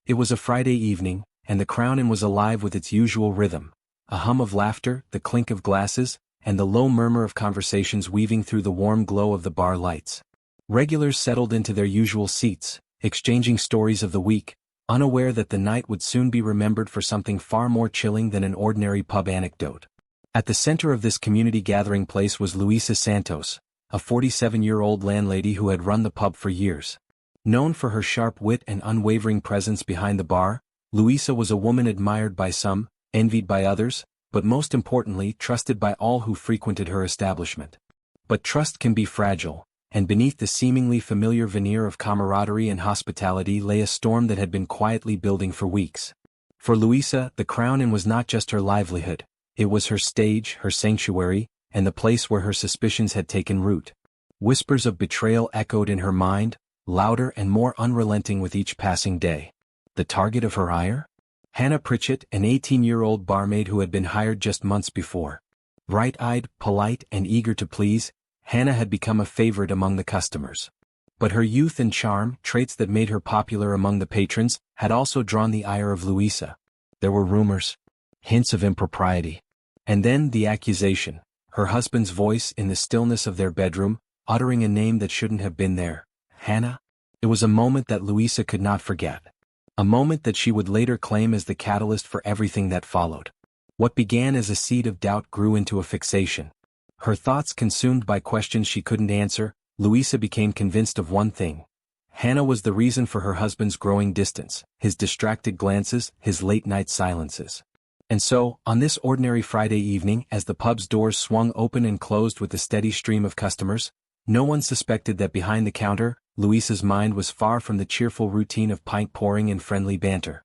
It was a Friday evening, and the Crown Inn was alive with its usual rhythm, a hum of laughter, the clink of glasses, and the low murmur of conversations weaving through the warm glow of the bar lights. Regulars settled into their usual seats, exchanging stories of the week, unaware that the night would soon be remembered for something far more chilling than an ordinary pub anecdote. At the center of this community gathering place was Luisa Santos, a 47-year-old landlady who had run the pub for years. Known for her sharp wit and unwavering presence behind the bar, Luisa was a woman admired by some, envied by others, but most importantly trusted by all who frequented her establishment. But trust can be fragile, and beneath the seemingly familiar veneer of camaraderie and hospitality lay a storm that had been quietly building for weeks. For Luisa, the Crown Inn was not just her livelihood, it was her stage, her sanctuary, and the place where her suspicions had taken root. Whispers of betrayal echoed in her mind, louder and more unrelenting with each passing day. The target of her ire? Hannah Pritchett, an 18-year-old barmaid who had been hired just months before. Bright-eyed, polite, and eager to please, Hannah had become a favorite among the customers. But her youth and charm, traits that made her popular among the patrons, had also drawn the ire of Luisa. There were rumors, hints of impropriety. And then the accusation, her husband's voice in the stillness of their bedroom, uttering a name that shouldn't have been there. Hannah? It was a moment that Luisa could not forget. A moment that she would later claim as the catalyst for everything that followed. What began as a seed of doubt grew into a fixation. Her thoughts consumed by questions she couldn't answer, Luisa became convinced of one thing. Hannah was the reason for her husband's growing distance, his distracted glances, his late-night silences. And so, on this ordinary Friday evening, as the pub's doors swung open and closed with the steady stream of customers, no one suspected that behind the counter, Luisa's mind was far from the cheerful routine of pint pouring and friendly banter.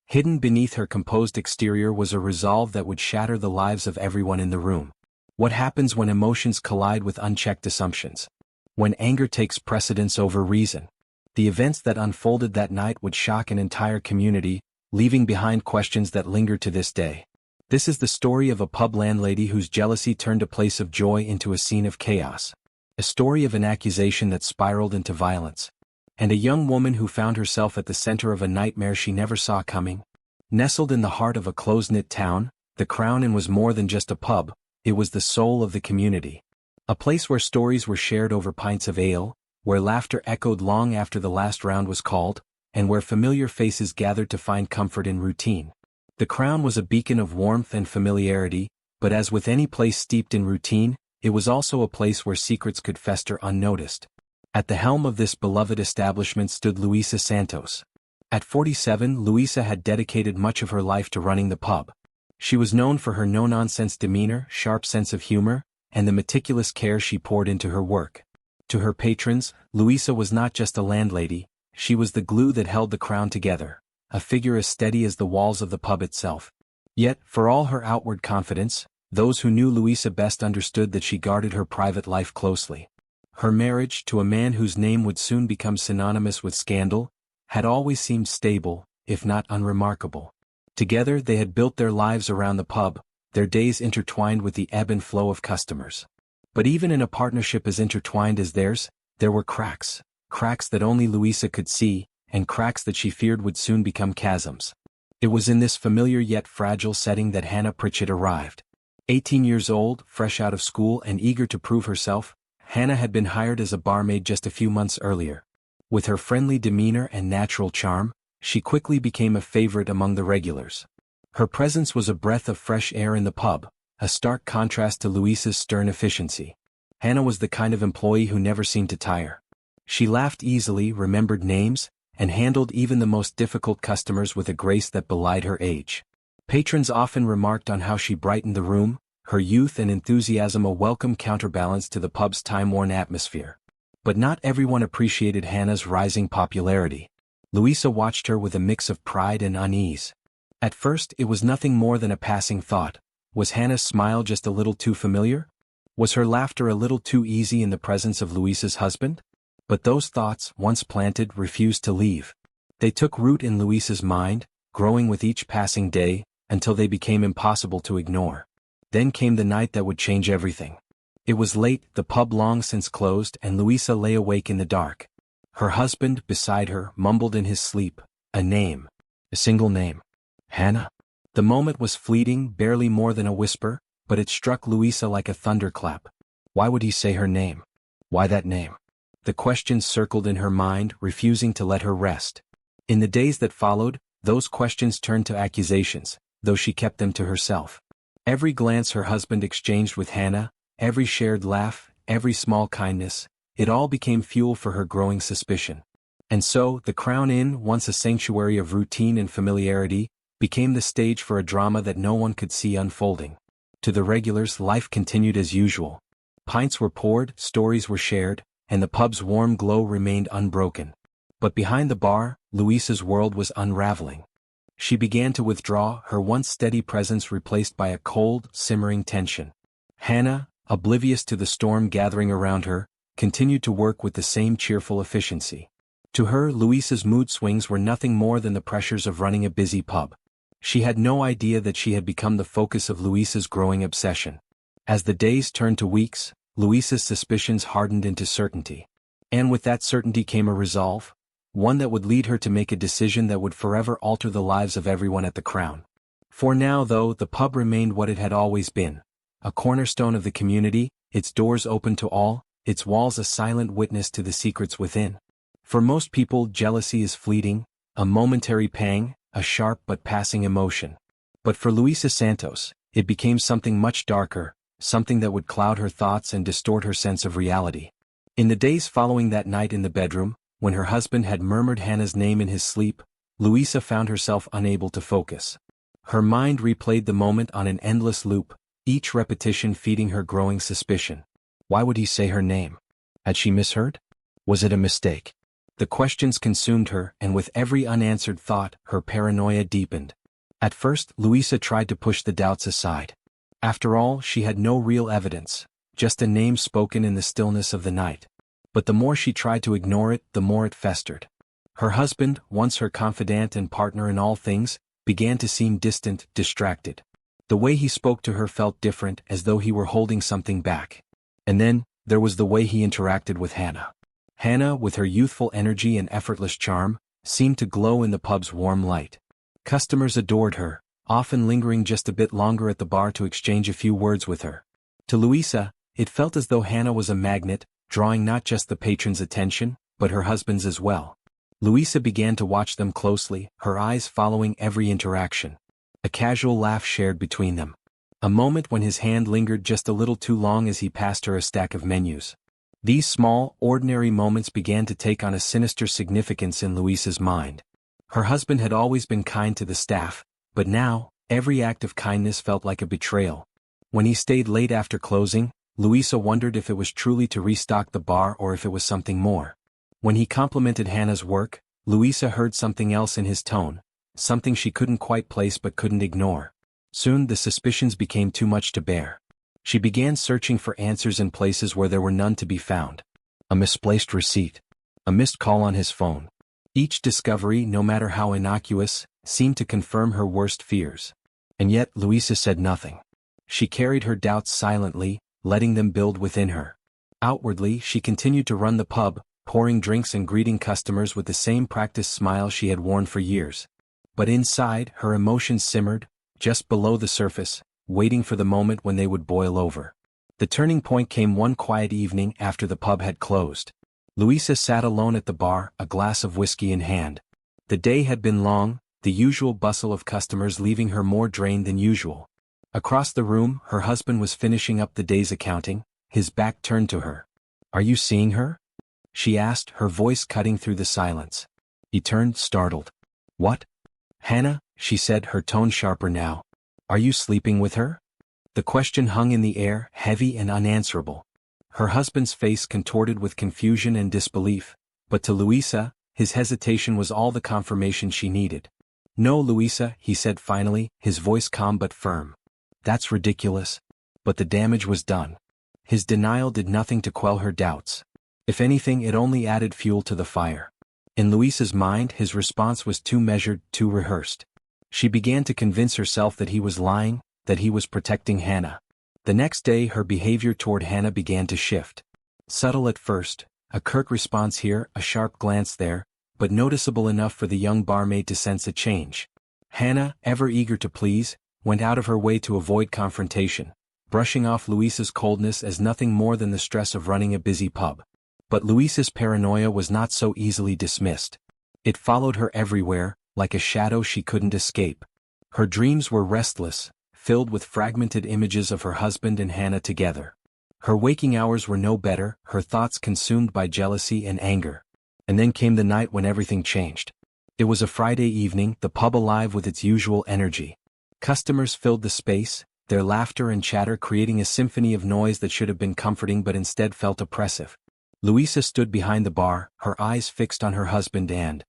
Hidden beneath her composed exterior was a resolve that would shatter the lives of everyone in the room. What happens when emotions collide with unchecked assumptions? When anger takes precedence over reason? The events that unfolded that night would shock an entire community, leaving behind questions that linger to this day. This is the story of a pub landlady whose jealousy turned a place of joy into a scene of chaos. A story of an accusation that spiraled into violence. And a young woman who found herself at the center of a nightmare she never saw coming. Nestled in the heart of a close-knit town, the Crown Inn was more than just a pub, it was the soul of the community. A place where stories were shared over pints of ale, where laughter echoed long after the last round was called, and where familiar faces gathered to find comfort in routine. The Crown was a beacon of warmth and familiarity, but as with any place steeped in routine, it was also a place where secrets could fester unnoticed. At the helm of this beloved establishment stood Luisa Santos. At 47, Luisa had dedicated much of her life to running the pub. She was known for her no-nonsense demeanor, sharp sense of humor, and the meticulous care she poured into her work. To her patrons, Luisa was not just a landlady, she was the glue that held the Crown together, a figure as steady as the walls of the pub itself. Yet, for all her outward confidence, those who knew Luisa best understood that she guarded her private life closely. Her marriage, to a man whose name would soon become synonymous with scandal, had always seemed stable, if not unremarkable. Together they had built their lives around the pub, their days intertwined with the ebb and flow of customers. But even in a partnership as intertwined as theirs, there were cracks that only Luisa could see, and cracks that she feared would soon become chasms. It was in this familiar yet fragile setting that Hannah Pritchett arrived. 18 years old, fresh out of school and eager to prove herself, Hannah had been hired as a barmaid just a few months earlier. With her friendly demeanor and natural charm, she quickly became a favorite among the regulars. Her presence was a breath of fresh air in the pub, a stark contrast to Luisa's stern efficiency. Hannah was the kind of employee who never seemed to tire. She laughed easily, remembered names, and handled even the most difficult customers with a grace that belied her age. Patrons often remarked on how she brightened the room, her youth and enthusiasm a welcome counterbalance to the pub's time-worn atmosphere. But not everyone appreciated Hannah's rising popularity. Luisa watched her with a mix of pride and unease. At first, it was nothing more than a passing thought. Was Hannah's smile just a little too familiar? Was her laughter a little too easy in the presence of Luisa's husband? But those thoughts, once planted, refused to leave. They took root in Luisa's mind, growing with each passing day, until they became impossible to ignore. Then came the night that would change everything. It was late, the pub long since closed, and Luisa lay awake in the dark. Her husband, beside her, mumbled in his sleep, a name, A single name. Hannah. The moment was fleeting, barely more than a whisper, but it struck Luisa like a thunderclap. Why would he say her name? Why that name? The questions circled in her mind, refusing to let her rest. In the days that followed, those questions turned to accusations, though she kept them to herself. Every glance her husband exchanged with Hannah, every shared laugh, every small kindness, it all became fuel for her growing suspicion. And so, the Crown Inn, once a sanctuary of routine and familiarity, became the stage for a drama that no one could see unfolding. To the regulars, life continued as usual. Pints were poured, stories were shared, and the pub's warm glow remained unbroken. But behind the bar, Luisa's world was unraveling. She began to withdraw, her once steady presence replaced by a cold, simmering tension. Hannah, oblivious to the storm gathering around her, continued to work with the same cheerful efficiency. To her, Luisa's mood swings were nothing more than the pressures of running a busy pub. She had no idea that she had become the focus of Luisa's growing obsession. As the days turned to weeks, Luisa's suspicions hardened into certainty. And with that certainty came a resolve, one that would lead her to make a decision that would forever alter the lives of everyone at the Crown. For now, though, the pub remained what it had always been, a cornerstone of the community, its doors open to all, its walls a silent witness to the secrets within. For most people, jealousy is fleeting, a momentary pang, a sharp but passing emotion. But for Luisa Santos, it became something much darker, something that would cloud her thoughts and distort her sense of reality. In the days following that night in the bedroom, when her husband had murmured Hannah's name in his sleep, Luisa found herself unable to focus. Her mind replayed the moment on an endless loop, each repetition feeding her growing suspicion. Why would he say her name? Had she misheard? Was it a mistake? The questions consumed her, and with every unanswered thought, her paranoia deepened. At first, Luisa tried to push the doubts aside. After all, she had no real evidence, just a name spoken in the stillness of the night. But the more she tried to ignore it, the more it festered. Her husband, once her confidant and partner in all things, began to seem distant, distracted. The way he spoke to her felt different, as though he were holding something back. And then, there was the way he interacted with Hannah. Hannah, with her youthful energy and effortless charm, seemed to glow in the pub's warm light. Customers adored her, often lingering just a bit longer at the bar to exchange a few words with her. To Luisa, it felt as though Hannah was a magnet, drawing not just the patrons' attention, but her husband's as well. Luisa began to watch them closely, her eyes following every interaction. A casual laugh shared between them. A moment when his hand lingered just a little too long as he passed her a stack of menus. These small, ordinary moments began to take on a sinister significance in Luisa's mind. Her husband had always been kind to the staff, but now, every act of kindness felt like a betrayal. When he stayed late after closing, Luisa wondered if it was truly to restock the bar or if it was something more. When he complimented Hannah's work, Luisa heard something else in his tone, something she couldn't quite place but couldn't ignore. Soon the suspicions became too much to bear. She began searching for answers in places where there were none to be found. A misplaced receipt. A missed call on his phone. Each discovery, no matter how innocuous, seemed to confirm her worst fears. And yet Luisa said nothing. She carried her doubts silently, letting them build within her. Outwardly, she continued to run the pub, pouring drinks and greeting customers with the same practiced smile she had worn for years. But inside, her emotions simmered, just below the surface, waiting for the moment when they would boil over. The turning point came one quiet evening after the pub had closed. Luisa sat alone at the bar, a glass of whiskey in hand. The day had been long, the usual bustle of customers leaving her more drained than usual. Across the room, her husband was finishing up the day's accounting, his back turned to her. "Are you seeing her?" she asked, her voice cutting through the silence. He turned, startled. "What?" "Hannah," she said, her tone sharper now. "Are you sleeping with her?" The question hung in the air, heavy and unanswerable. Her husband's face contorted with confusion and disbelief, but to Luisa, his hesitation was all the confirmation she needed. "No, Luisa," he said finally, his voice calm but firm. "That's ridiculous." But the damage was done. His denial did nothing to quell her doubts. If anything, it only added fuel to the fire. In Luisa's mind, his response was too measured, too rehearsed. She began to convince herself that he was lying, that he was protecting Hannah. The next day, her behavior toward Hannah began to shift. Subtle at first, a curt response here, a sharp glance there, but noticeable enough for the young barmaid to sense a change. Hannah, ever eager to please, went out of her way to avoid confrontation, brushing off Luisa's coldness as nothing more than the stress of running a busy pub. But Luisa's paranoia was not so easily dismissed. It followed her everywhere, like a shadow she couldn't escape. Her dreams were restless, filled with fragmented images of her husband and Hannah together. Her waking hours were no better, her thoughts consumed by jealousy and anger. And then came the night when everything changed. It was a Friday evening, the pub alive with its usual energy. Customers filled the space, their laughter and chatter creating a symphony of noise that should have been comforting but instead felt oppressive. Luisa stood behind the bar, her eyes fixed on her husband and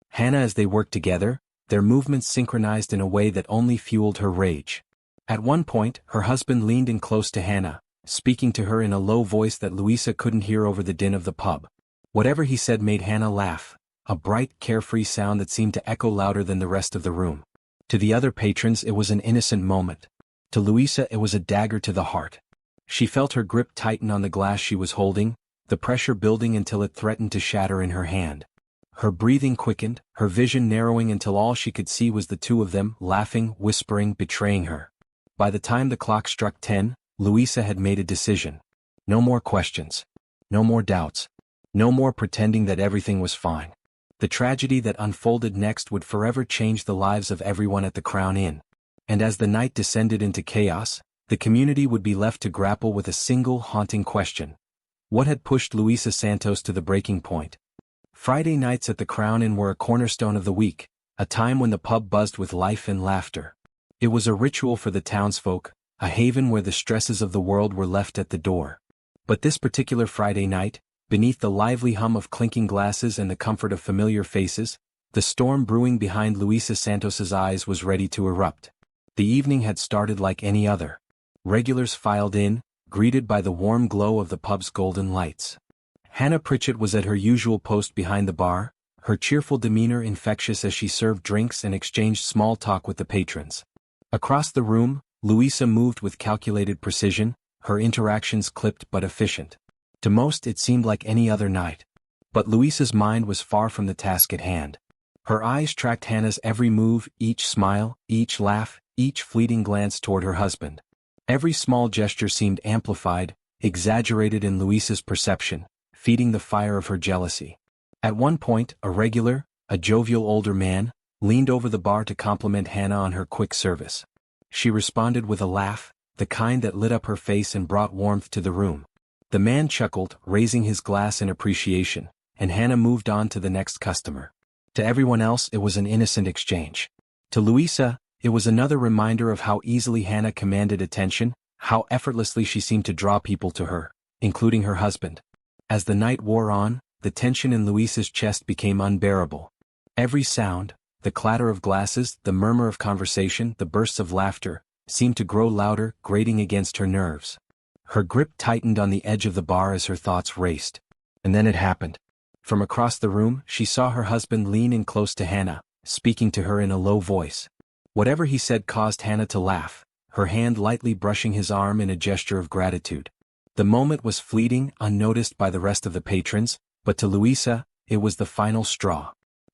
Hannah as they worked together, their movements synchronized in a way that only fueled her rage. At one point, her husband leaned in close to Hannah, speaking to her in a low voice that Luisa couldn't hear over the din of the pub. Whatever he said made Hannah laugh, a bright, carefree sound that seemed to echo louder than the rest of the room. To the other patrons it was an innocent moment. To Luisa it was a dagger to the heart. She felt her grip tighten on the glass she was holding, the pressure building until it threatened to shatter in her hand. Her breathing quickened, her vision narrowing until all she could see was the two of them, laughing, whispering, betraying her. By the time the clock struck 10, Luisa had made a decision. No more questions. No more doubts. No more pretending that everything was fine. The tragedy that unfolded next would forever change the lives of everyone at the Crown Inn. And as the night descended into chaos, the community would be left to grapple with a single haunting question. What had pushed Luisa Santos to the breaking point? Friday nights at the Crown Inn were a cornerstone of the week, a time when the pub buzzed with life and laughter. It was a ritual for the townsfolk, a haven where the stresses of the world were left at the door. But this particular Friday night, beneath the lively hum of clinking glasses and the comfort of familiar faces, the storm brewing behind Luisa Santos's eyes was ready to erupt. The evening had started like any other. Regulars filed in, greeted by the warm glow of the pub's golden lights. Hannah Pritchett was at her usual post behind the bar, her cheerful demeanor infectious as she served drinks and exchanged small talk with the patrons. Across the room, Luisa moved with calculated precision, her interactions clipped but efficient. To most it seemed like any other night. But Luisa's mind was far from the task at hand. Her eyes tracked Hannah's every move, each smile, each laugh, each fleeting glance toward her husband. Every small gesture seemed amplified, exaggerated in Luisa's perception, feeding the fire of her jealousy. At one point, a jovial older man, leaned over the bar to compliment Hannah on her quick service. She responded with a laugh, the kind that lit up her face and brought warmth to the room. The man chuckled, raising his glass in appreciation, and Hannah moved on to the next customer. To everyone else it was an innocent exchange. To Luisa, it was another reminder of how easily Hannah commanded attention, how effortlessly she seemed to draw people to her, including her husband. As the night wore on, the tension in Luisa's chest became unbearable. Every sound, the clatter of glasses, the murmur of conversation, the bursts of laughter, seemed to grow louder, grating against her nerves. Her grip tightened on the edge of the bar as her thoughts raced. And then it happened. From across the room, she saw her husband lean in close to Hannah, speaking to her in a low voice. Whatever he said caused Hannah to laugh, her hand lightly brushing his arm in a gesture of gratitude. The moment was fleeting, unnoticed by the rest of the patrons, but to Luisa, it was the final straw.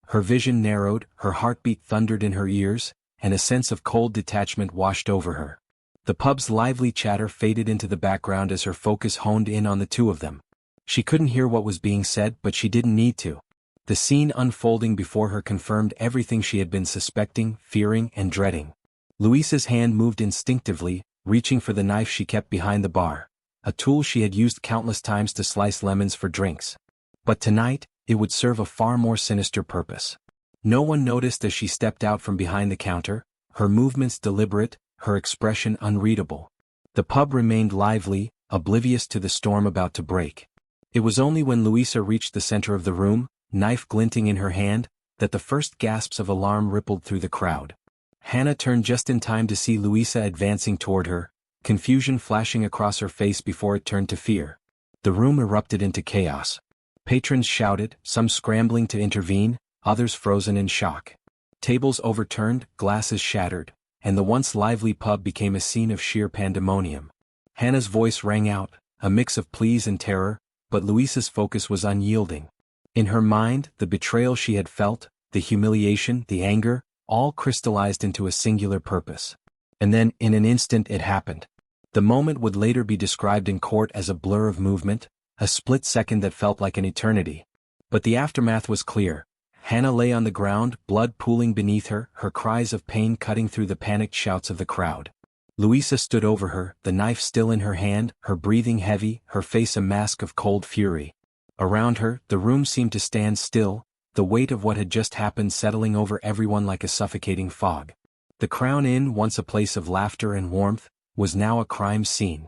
Her vision narrowed, her heartbeat thundered in her ears, and a sense of cold detachment washed over her. The pub's lively chatter faded into the background as her focus honed in on the two of them. She couldn't hear what was being said, but she didn't need to. The scene unfolding before her confirmed everything she had been suspecting, fearing, and dreading. Luisa's hand moved instinctively, reaching for the knife she kept behind the bar, a tool she had used countless times to slice lemons for drinks. But tonight, it would serve a far more sinister purpose. No one noticed as she stepped out from behind the counter, her movements deliberate, her expression unreadable. The pub remained lively, oblivious to the storm about to break. It was only when Luisa reached the center of the room, knife glinting in her hand, that the first gasps of alarm rippled through the crowd. Hannah turned just in time to see Luisa advancing toward her, confusion flashing across her face before it turned to fear. The room erupted into chaos. Patrons shouted, some scrambling to intervene, others frozen in shock. Tables overturned, glasses shattered, and the once lively pub became a scene of sheer pandemonium. Hannah's voice rang out, a mix of pleas and terror, but Luisa's focus was unyielding. In her mind, the betrayal she had felt, the humiliation, the anger, all crystallized into a singular purpose. And then, in an instant it happened. The moment would later be described in court as a blur of movement, a split second that felt like an eternity. But the aftermath was clear. Hannah lay on the ground, blood pooling beneath her, her cries of pain cutting through the panicked shouts of the crowd. Luisa stood over her, the knife still in her hand, her breathing heavy, her face a mask of cold fury. Around her, the room seemed to stand still, the weight of what had just happened settling over everyone like a suffocating fog. The Crown Inn, once a place of laughter and warmth, was now a crime scene.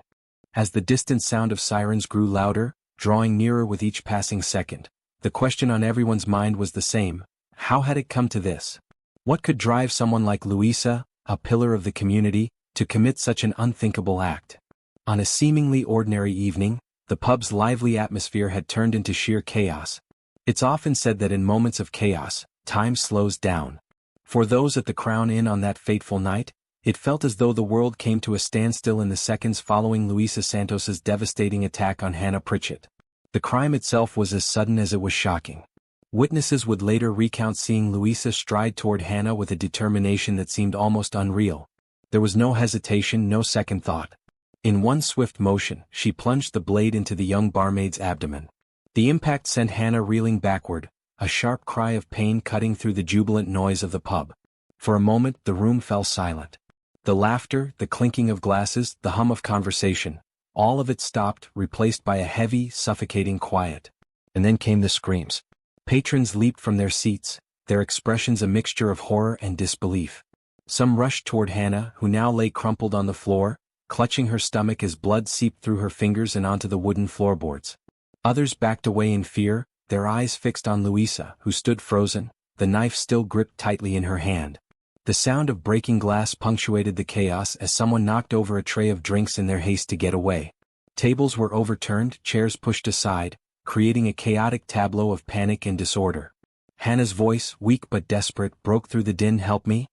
As the distant sound of sirens grew louder, drawing nearer with each passing second, the question on everyone's mind was the same: how had it come to this? What could drive someone like Luisa, a pillar of the community, to commit such an unthinkable act? On a seemingly ordinary evening, the pub's lively atmosphere had turned into sheer chaos. It's often said that in moments of chaos, time slows down. For those at the Crown Inn on that fateful night, it felt as though the world came to a standstill in the seconds following Luisa Santos's devastating attack on Hannah Pritchett. The crime itself was as sudden as it was shocking. Witnesses would later recount seeing Luisa stride toward Hannah with a determination that seemed almost unreal. There was no hesitation, no second thought. In one swift motion, she plunged the blade into the young barmaid's abdomen. The impact sent Hannah reeling backward, a sharp cry of pain cutting through the jubilant noise of the pub. For a moment, the room fell silent. The laughter, the clinking of glasses, the hum of conversation, all of it stopped, replaced by a heavy, suffocating quiet. And then came the screams. Patrons leaped from their seats, their expressions a mixture of horror and disbelief. Some rushed toward Hannah, who now lay crumpled on the floor, clutching her stomach as blood seeped through her fingers and onto the wooden floorboards. Others backed away in fear, their eyes fixed on Luisa, who stood frozen, the knife still gripped tightly in her hand. The sound of breaking glass punctuated the chaos as someone knocked over a tray of drinks in their haste to get away. Tables were overturned, chairs pushed aside, creating a chaotic tableau of panic and disorder. Hannah's voice, weak but desperate, broke through the din. "Help me?"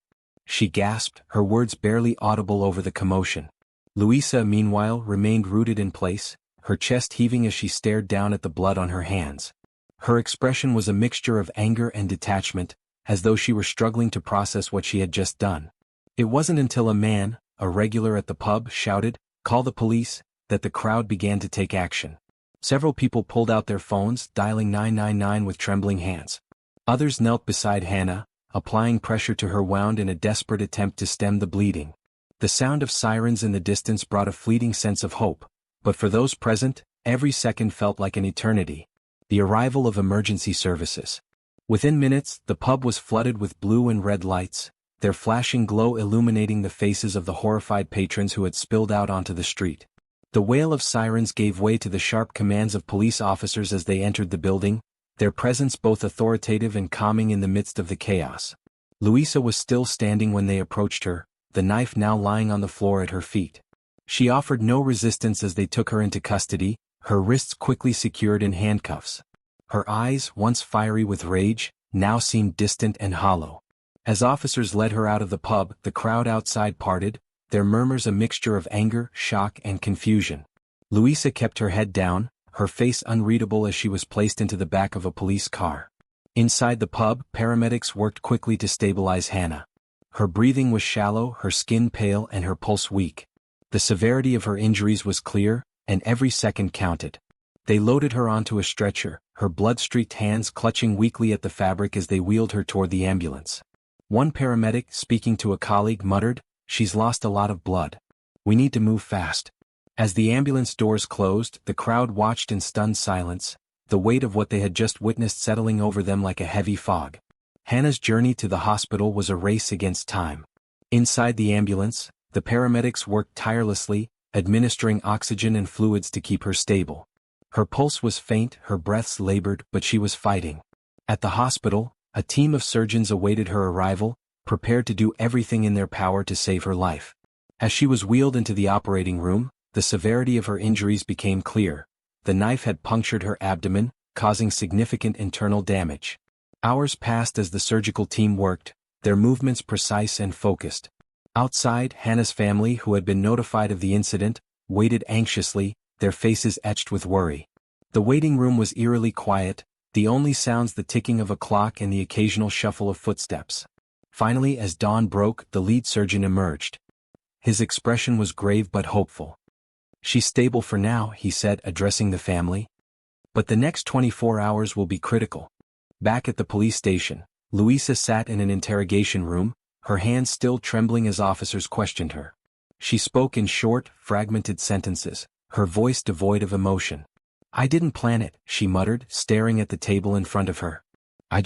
she gasped, her words barely audible over the commotion. Luisa, meanwhile, remained rooted in place, her chest heaving as she stared down at the blood on her hands. Her expression was a mixture of anger and detachment, as though she were struggling to process what she had just done. It wasn't until a man, a regular at the pub, shouted, "Call the police," that the crowd began to take action. Several people pulled out their phones, dialing 999 with trembling hands. Others knelt beside Hannah, applying pressure to her wound in a desperate attempt to stem the bleeding. The sound of sirens in the distance brought a fleeting sense of hope, but for those present, every second felt like an eternity. The arrival of emergency services. Within minutes, the pub was flooded with blue and red lights, their flashing glow illuminating the faces of the horrified patrons who had spilled out onto the street. The wail of sirens gave way to the sharp commands of police officers as they entered the building, their presence both authoritative and calming in the midst of the chaos. Luisa was still standing when they approached her, the knife now lying on the floor at her feet. She offered no resistance as they took her into custody, her wrists quickly secured in handcuffs. Her eyes, once fiery with rage, now seemed distant and hollow. As officers led her out of the pub, the crowd outside parted, their murmurs a mixture of anger, shock, and confusion. Luisa kept her head down, her face unreadable as she was placed into the back of a police car. Inside the pub, paramedics worked quickly to stabilize Hannah. Her breathing was shallow, her skin pale, and her pulse weak. The severity of her injuries was clear, and every second counted. They loaded her onto a stretcher, her blood-streaked hands clutching weakly at the fabric as they wheeled her toward the ambulance. One paramedic, speaking to a colleague, muttered, "She's lost a lot of blood. We need to move fast." As the ambulance doors closed, the crowd watched in stunned silence, the weight of what they had just witnessed settling over them like a heavy fog. Hannah's journey to the hospital was a race against time. Inside the ambulance, the paramedics worked tirelessly, administering oxygen and fluids to keep her stable. Her pulse was faint, her breaths labored, but she was fighting. At the hospital, a team of surgeons awaited her arrival, prepared to do everything in their power to save her life. As she was wheeled into the operating room, the severity of her injuries became clear. The knife had punctured her abdomen, causing significant internal damage. Hours passed as the surgical team worked, their movements precise and focused. Outside, Hannah's family, who had been notified of the incident, waited anxiously, their faces etched with worry. The waiting room was eerily quiet, The only sounds the ticking of a clock and the occasional shuffle of footsteps. Finally, as dawn broke, the lead surgeon emerged. His expression was grave but hopeful. "She's stable for now," he said, addressing the family. "But the next 24 hours will be critical." Back at the police station, Luisa sat in an interrogation room, her hands still trembling as officers questioned her. She spoke in short, fragmented sentences, her voice devoid of emotion. "I didn't plan it," she muttered, staring at the table in front of her. I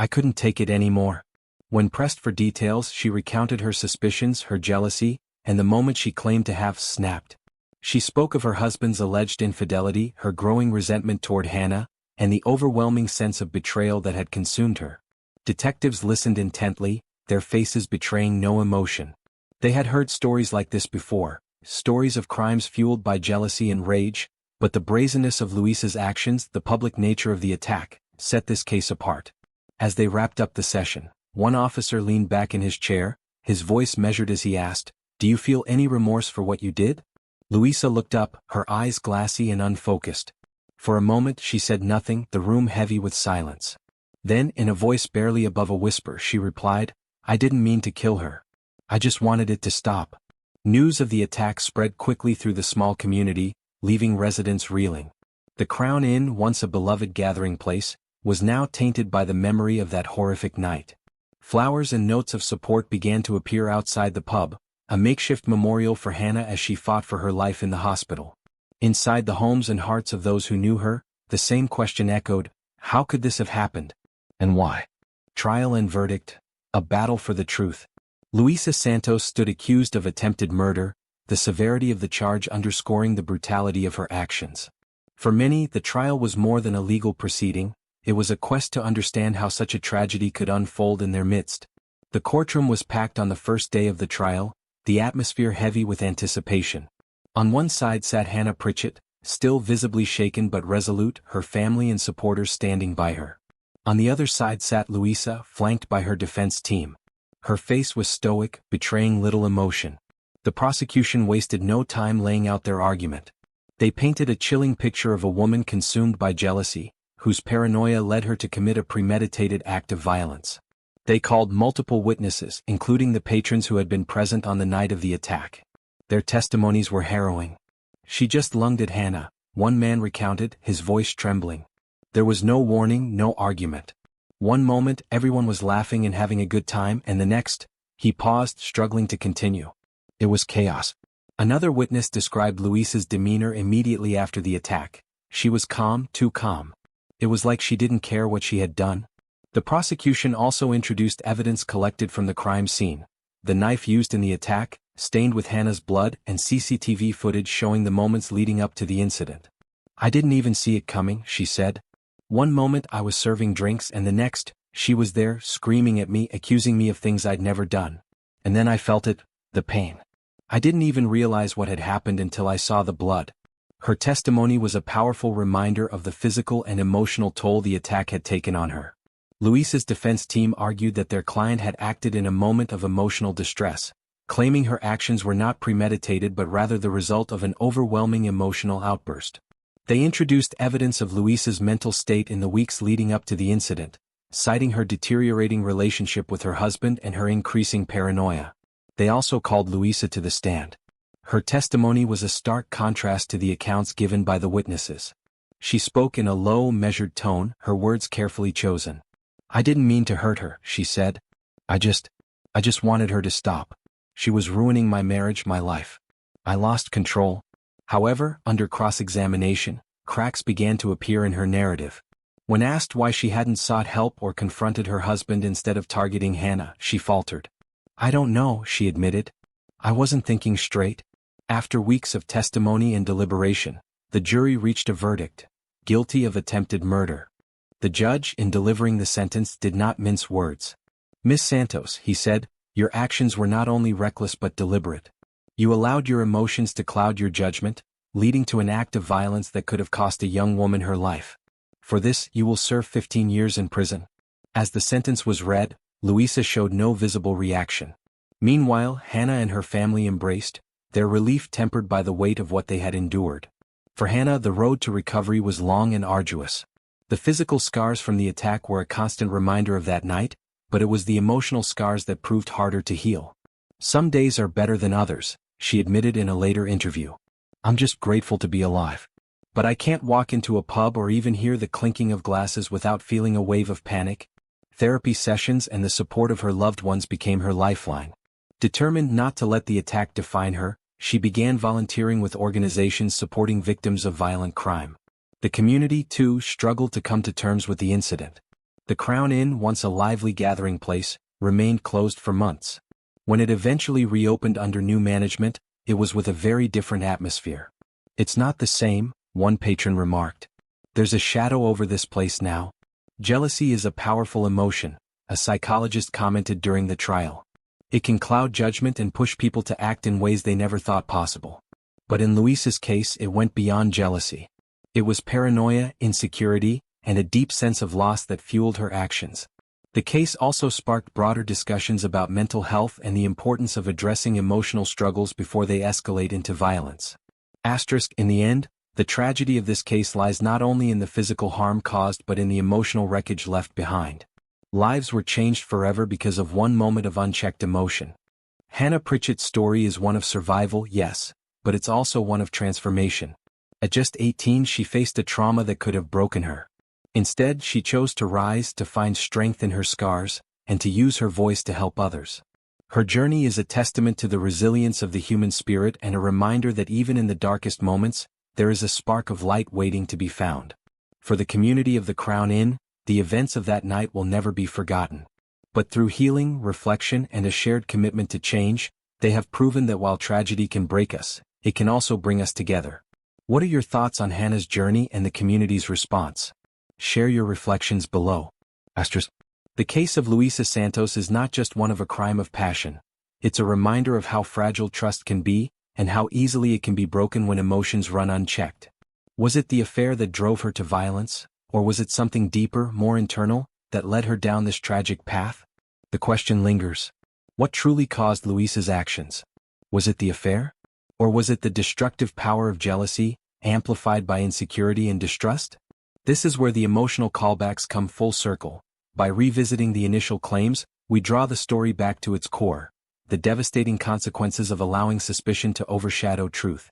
couldn't take it anymore." When pressed for details, she recounted her suspicions, her jealousy, and the moment she claimed to have snapped. She spoke of her husband's alleged infidelity, her growing resentment toward Hannah, and the overwhelming sense of betrayal that had consumed her. Detectives listened intently, their faces betraying no emotion. They had heard stories like this before, stories of crimes fueled by jealousy and rage, but the brazenness of Luisa's actions, the public nature of the attack, set this case apart. As they wrapped up the session, one officer leaned back in his chair, his voice measured as he asked, "Do you feel any remorse for what you did?" Luisa looked up, her eyes glassy and unfocused. For a moment she said nothing, the room heavy with silence. Then, in a voice barely above a whisper, she replied, "I didn't mean to kill her. I just wanted it to stop." News of the attack spread quickly through the small community, leaving residents reeling. The Crown Inn, once a beloved gathering place, was now tainted by the memory of that horrific night. Flowers and notes of support began to appear outside the pub, a makeshift memorial for Hannah as she fought for her life in the hospital. Inside the homes and hearts of those who knew her, the same question echoed: how could this have happened? And why? Trial and verdict, a battle for the truth. Luisa Santos stood accused of attempted murder, the severity of the charge underscoring the brutality of her actions. For many, the trial was more than a legal proceeding, it was a quest to understand how such a tragedy could unfold in their midst. The courtroom was packed on the first day of the trial, the atmosphere heavy with anticipation. On one side sat Hannah Pritchett, still visibly shaken but resolute, her family and supporters standing by her. On the other side sat Luisa, flanked by her defense team. Her face was stoic, betraying little emotion. The prosecution wasted no time laying out their argument. They painted a chilling picture of a woman consumed by jealousy, whose paranoia led her to commit a premeditated act of violence. They called multiple witnesses, including the patrons who had been present on the night of the attack. Their testimonies were harrowing. "She just lunged at Hannah," one man recounted, his voice trembling. "There was no warning, no argument. One moment everyone was laughing and having a good time, and the next," he paused, struggling to continue. "It was chaos." Another witness described Luisa's demeanor immediately after the attack. "She was calm, too calm. It was like she didn't care what she had done." The prosecution also introduced evidence collected from the crime scene: the knife used in the attack, stained with Hannah's blood, and CCTV footage showing the moments leading up to the incident. "I didn't even see it coming," she said. "One moment I was serving drinks and the next, she was there, screaming at me, accusing me of things I'd never done. And then I felt it, the pain. I didn't even realize what had happened until I saw the blood." Her testimony was a powerful reminder of the physical and emotional toll the attack had taken on her. Luisa's defense team argued that their client had acted in a moment of emotional distress, claiming her actions were not premeditated but rather the result of an overwhelming emotional outburst. They introduced evidence of Luisa's mental state in the weeks leading up to the incident, citing her deteriorating relationship with her husband and her increasing paranoia. They also called Luisa to the stand. Her testimony was a stark contrast to the accounts given by the witnesses. She spoke in a low, measured tone, her words carefully chosen. "I didn't mean to hurt her," she said. I just wanted her to stop. She was ruining my marriage, my life. I lost control." However, under cross-examination, cracks began to appear in her narrative. When asked why she hadn't sought help or confronted her husband instead of targeting Hannah, she faltered. "I don't know," she admitted. "I wasn't thinking straight." After weeks of testimony and deliberation, the jury reached a verdict: guilty of attempted murder. The judge, in delivering the sentence, did not mince words. "Miss Santos," he said, "your actions were not only reckless but deliberate. You allowed your emotions to cloud your judgment, leading to an act of violence that could have cost a young woman her life. For this, you will serve 15 years in prison." As the sentence was read, Luisa showed no visible reaction. Meanwhile, Hannah and her family embraced, their relief tempered by the weight of what they had endured. For Hannah, the road to recovery was long and arduous. The physical scars from the attack were a constant reminder of that night, but it was the emotional scars that proved harder to heal. Some days are better than others, she admitted in a later interview. I'm just grateful to be alive. But I can't walk into a pub or even hear the clinking of glasses without feeling a wave of panic. Therapy sessions and the support of her loved ones became her lifeline. Determined not to let the attack define her, she began volunteering with organizations supporting victims of violent crime. The community, too, struggled to come to terms with the incident. The Crown Inn, once a lively gathering place, remained closed for months. When it eventually reopened under new management, it was with a very different atmosphere. It's not the same, one patron remarked. There's a shadow over this place now. Jealousy is a powerful emotion, a psychologist commented during the trial. It can cloud judgment and push people to act in ways they never thought possible. But in Luisa's case, it went beyond jealousy. It was paranoia, insecurity, and a deep sense of loss that fueled her actions. The case also sparked broader discussions about mental health and the importance of addressing emotional struggles before they escalate into violence. In the end, the tragedy of this case lies not only in the physical harm caused but in the emotional wreckage left behind. Lives were changed forever because of one moment of unchecked emotion. Hannah Pritchett's story is one of survival, yes, but it's also one of transformation. At just 18, she faced a trauma that could have broken her. Instead, she chose to rise, to find strength in her scars, and to use her voice to help others. Her journey is a testament to the resilience of the human spirit and a reminder that even in the darkest moments, there is a spark of light waiting to be found. For the community of the Crown Inn, the events of that night will never be forgotten. But through healing, reflection, and a shared commitment to change, they have proven that while tragedy can break us, it can also bring us together. What are your thoughts on Hannah's journey and the community's response? Share your reflections below. The case of Luisa Santos is not just one of a crime of passion. It's a reminder of how fragile trust can be, and how easily it can be broken when emotions run unchecked. Was it the affair that drove her to violence, or was it something deeper, more internal, that led her down this tragic path? The question lingers. What truly caused Luisa's actions? Was it the affair? Or was it the destructive power of jealousy, amplified by insecurity and distrust? This is where the emotional callbacks come full circle. By revisiting the initial claims, we draw the story back to its core, the devastating consequences of allowing suspicion to overshadow truth.